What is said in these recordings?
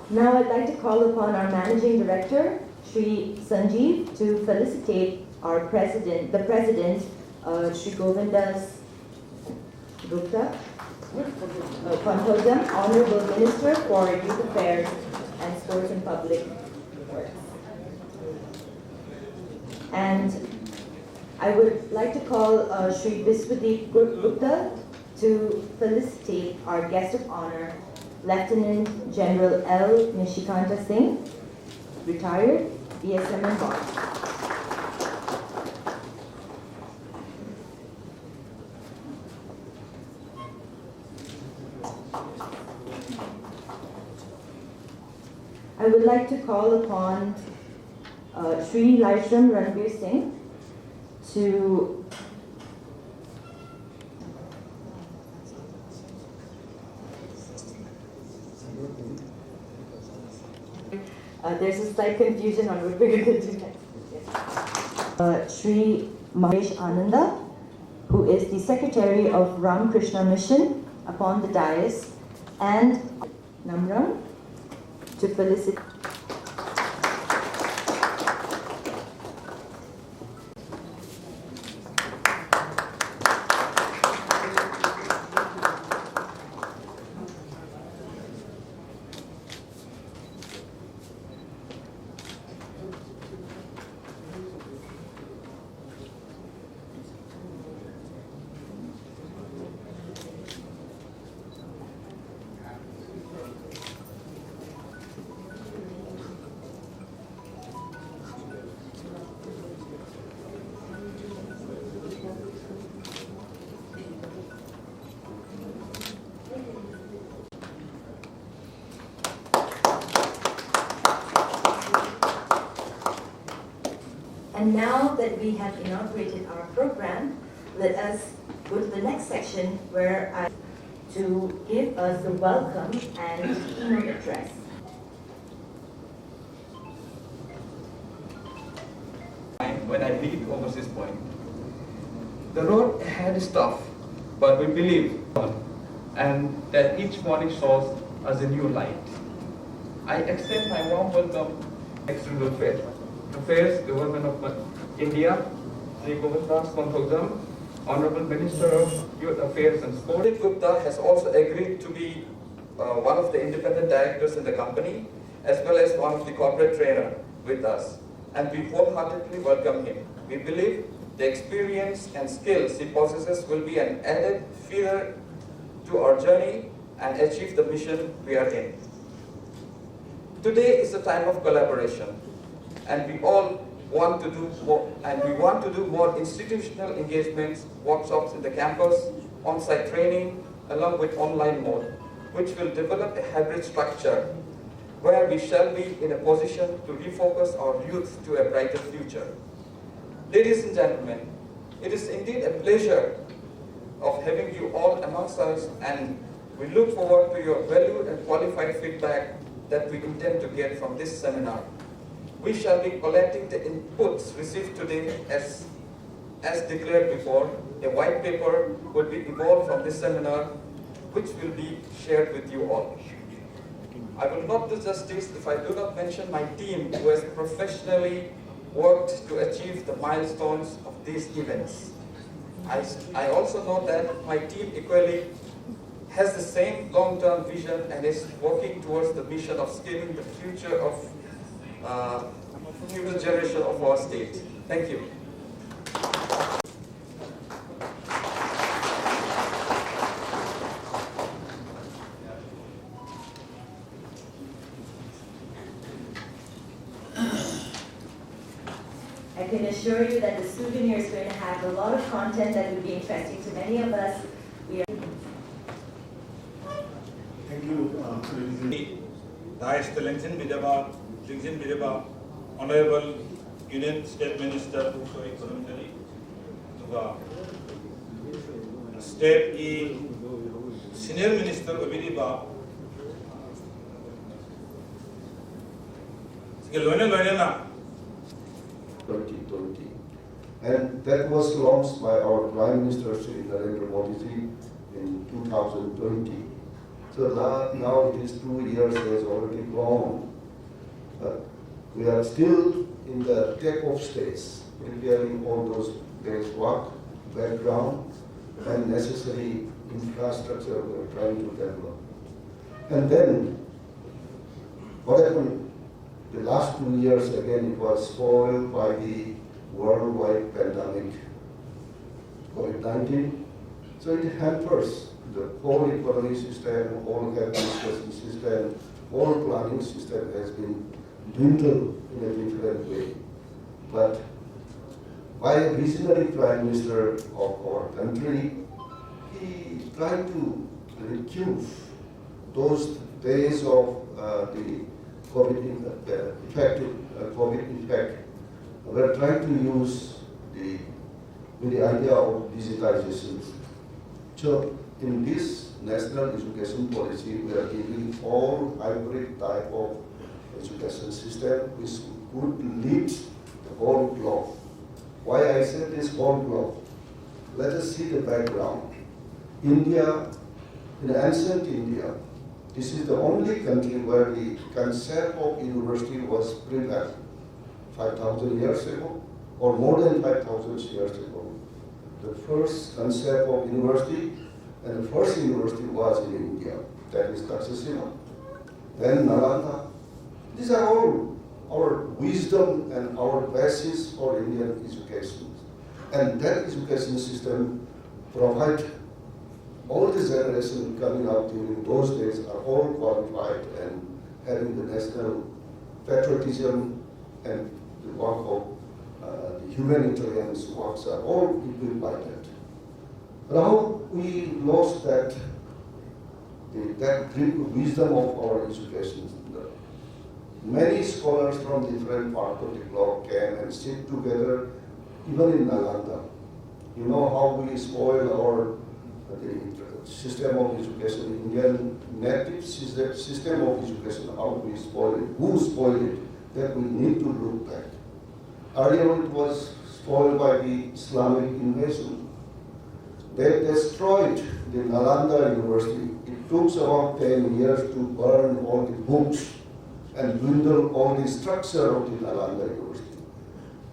Now I'd like to call upon our Managing Director, Sri Sanjeev, to felicitate our President, the President, Sri Govindas Gupta, Contotam, Honorable Minister for Youth Affairs and Sports and Public Works. And I would like to call Sri Biswadeep Gupta to felicitate our guest of honor, Lieutenant General L. Nishikanta Singh, retired, BSM and Boss. I would like to call upon Sri Laishram Ranbir Singh to there's a slight confusion on what we're going to do next. Sri Mahesh Ananda, who is the Secretary of Ramakrishna Mission, upon the dais, and Namram to felicitate. And now that we have inaugurated our program, let us go to the next section where I to give us the welcome and keynote address. When I leave overseas point, the road ahead is tough, but we believe and that each morning shows us a new light. I extend my warm welcome to External Affairs, Government of India, Sri Govindas Contotam, Honorable Minister of Youth Affairs and Sport. Gupta has also agreed to be one of the independent directors in the company, as well as one of the corporate trainer with us. And we wholeheartedly welcome him. We believe the experience and skills he possesses will be an added feeder to our journey and achieve the mission we are in. Today is a time of collaboration, and we all want to do more, and we want to do more institutional engagements, workshops in the campus, on-site training, along with online mode, which will develop a hybrid structure where we shall be in a position to refocus our youth to a brighter future. Ladies and gentlemen, it is indeed a pleasure of having you all amongst us, and we look forward to your valued and qualified feedback that we intend to get from this seminar. We shall be collecting the inputs received today as declared before. A white paper will be evolved from this seminar, which will be shared with you all. I will not do justice if I do not mention my team who has professionally worked to achieve the milestones of these events. I also know that my team equally has the same long-term vision and is working towards the mission of scaling the future of future generation of our state. Thank you. I can assure you that the souvenir is going to have a lot of content that will be interesting to many of us. Thank you, High Excellency Vidaba, Honorable Union State Minister for Economy, State Senior Minister of Vidaba, 2020, and that was launched by our Prime Minister Sri Narendra Modi ji in 2020. So now it is 2 years has already gone. But we are still in the take-off stage, preparing all those base work, background, and necessary infrastructure we are trying to develop. And then, what happened? The last 2 years, again, it was spoiled by the worldwide pandemic, COVID-19. So it hampers the whole economy system, whole health education system, whole planning system has been dwindled in a different way. But by a visionary Prime Minister of our country, he tried to recoup those days of the COVID effect. We are trying to use with the idea of digitization. So in this national education policy, we are giving all hybrid type of education system which could lead the whole globe. Why I said this whole globe? Let us see the background. India, in ancient India, this is the only country where the concept of university was prevalent 5,000 years ago, or more than 5,000 years ago. The first concept of university, and the first university was in India, that is Takshashila, then Nalanda. These are all our wisdom and our basis for Indian education. And that education system provides all the generation coming up during those days are all qualified and having the national patriotism and the work of the humanitarian works are all equipped by that. Now we lost that great wisdom of our education. Many scholars from different parts of the globe came and sit together, even in Nalanda. You know how we spoil the system of education, Indian native system of education, how we spoil it, who spoiled it, that we need to look back. Earlier it was spoiled by the Islamic invasion. They destroyed the Nalanda University. It took about 10 years to burn all the books and dwindle all the structure of the Nalanda University.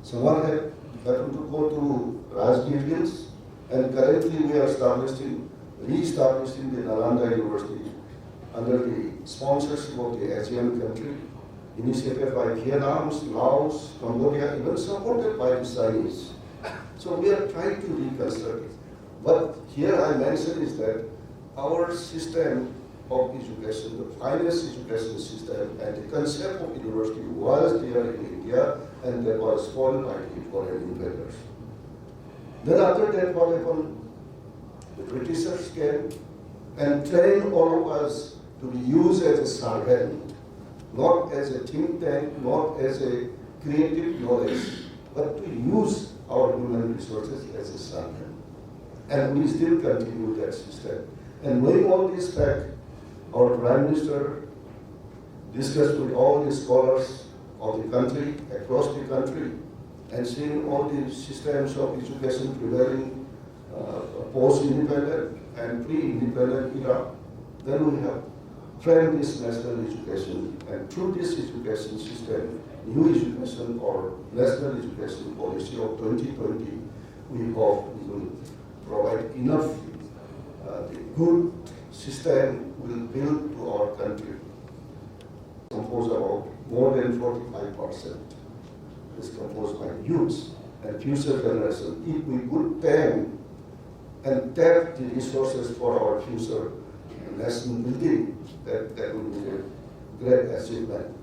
Someone had happened to go to Rajgir Hills, and currently we are re-establishing the Nalanda University under the sponsorship of the ASEAN country, initiated by Vietnam, Laos, Cambodia, even supported by the Chinese. So we are trying to reconstruct it. But here I mention is that our system of education, the finest education system, and the concept of university was there in India, and that was spoiled by the foreign invaders. Then after that, what happened? The Britishers came and trained all of us to be used as a servant, not as a think tank, not as a creative knowledge, but to use our human resources as a servant. And we still continue that system. And knowing all this fact, our Prime Minister discussed with all the scholars of the country, across the country, and seeing all the systems of education prevailing post-independent and pre-independent era. Then we have framed this national education, and through this education system, new education or national education policy of 2020, we hope we will provide enough the good system will build to our country. Composed about more than 45% is composed by youths and future generation. If we put them and tap the resources for our future national building, that will be a great achievement.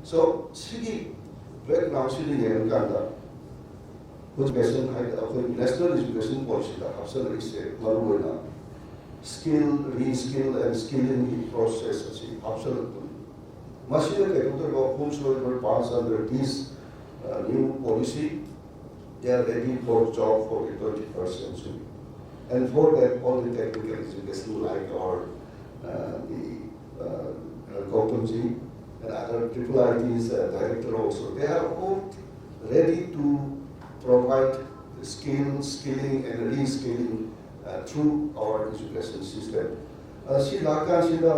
So, city background city and Uganda, which national education policy that absolutely Maruena, skill, reskill, and skilling process, absolutely. Machine whomsoever pass under this new policy, they are ready for job for the 21st century. And for that, all the technical education like our Gautamji and other IIIT's director also, they are all ready to provide skilling and reskilling through our education system. ꯁꯤ ꯂꯥꯛꯀꯥꯟꯁꯤꯗ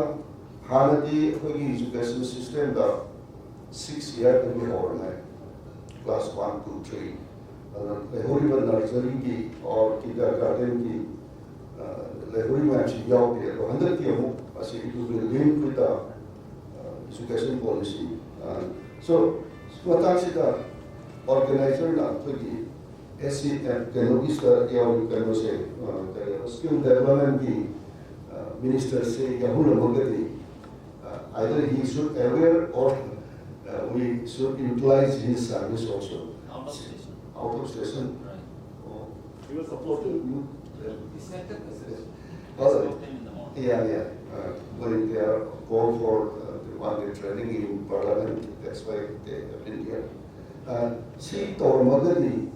ꯍꯥꯟꯅꯗꯤ ꯑꯩꯈꯣꯏꯒꯤ education ꯁꯤꯁꯇꯦꯝꯗ 6 ꯏꯌꯔꯗꯒꯤ ꯍꯧꯔꯝꯃꯦ class 1, 2, 3 ꯑꯗꯨꯅ ꯂꯩꯍꯧꯔꯤꯕ ꯅꯔꯖꯔꯤꯒꯤ or ꯀꯤꯟꯗꯔꯒꯥꯔꯇꯦꯟꯒꯤ ꯂꯩꯍꯧꯔꯤꯕ ꯃꯌꯥꯝꯁꯤ ꯌꯥꯎꯗꯦ ꯑꯗꯣ ꯍꯟꯗꯛꯀꯤ ꯑꯃꯨꯛ ꯑꯁꯤ ꯂꯤꯡ with the education policy. So, matangsida organizer akhoi SC Kenogista yaw kanose skill development ki minister se yahula magadi either he should aware or we should utilize his service also. Out of station. Out of station. Right. Oh. He was supporting. He sent a message. Oh, Spoke to him in the morning. yeah. When they are called for one training in parliament, that's why they have been here. See, our Magadi,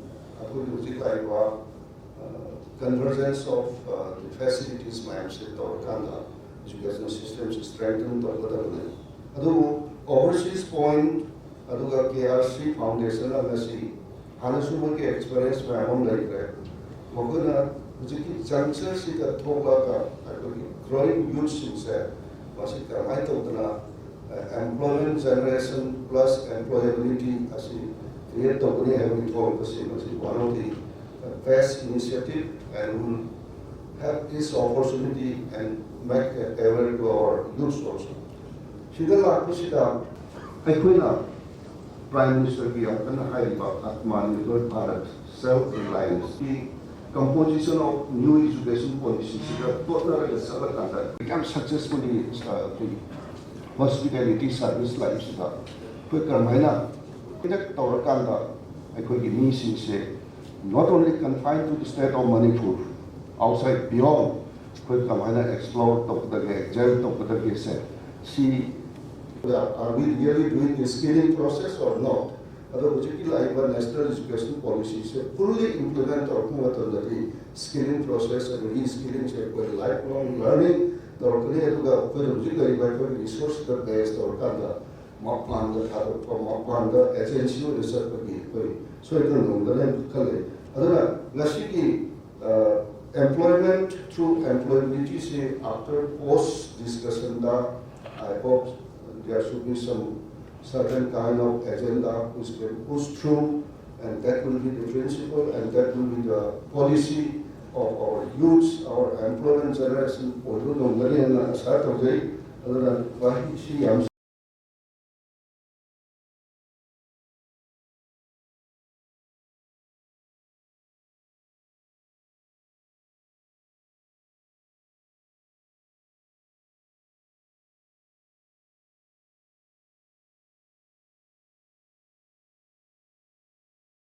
convergence of the facilities, ma'am, said our Kanda, education systems strengthened or whatever. Adu overseas point, aduga KRC Foundation, Anasi, Hanasuma experience, my home like that. Moguna, juncture, see the Tobaka, growing youth since Masika, I thought employment generation plus employability as a create company having told the same as one of the best initiative and will have this opportunity and make it available to our youth also. Shidala Kusida, Equina, Prime Minister Giapan Haiba Atmanirbhar Bharat, self-reliance. The composition of new education policies become successfully hospitality service life sida koi karmaina idak tawrakanda aikoi mi singse not only confined to the state of Manipur outside beyond koi karmaina explore tokdage exam tokdage se see are we really doing the skilling process or not ado hujiki laiba national education policy se fully implement or kumatandari skilling process and re-skilling se koi lifelong learning Dorkani aduga koi hujik laiba koi resource the based or kanda maplan the thado for maplan the agency research koi so ikan nongdane khale aduna ngasiki employment through employability say after post discussion da I hope there should be some certain kind of agenda which can push through and that will be the principle and that will be the policy of our youth, our employment generation, or do not million start of day, other than why she am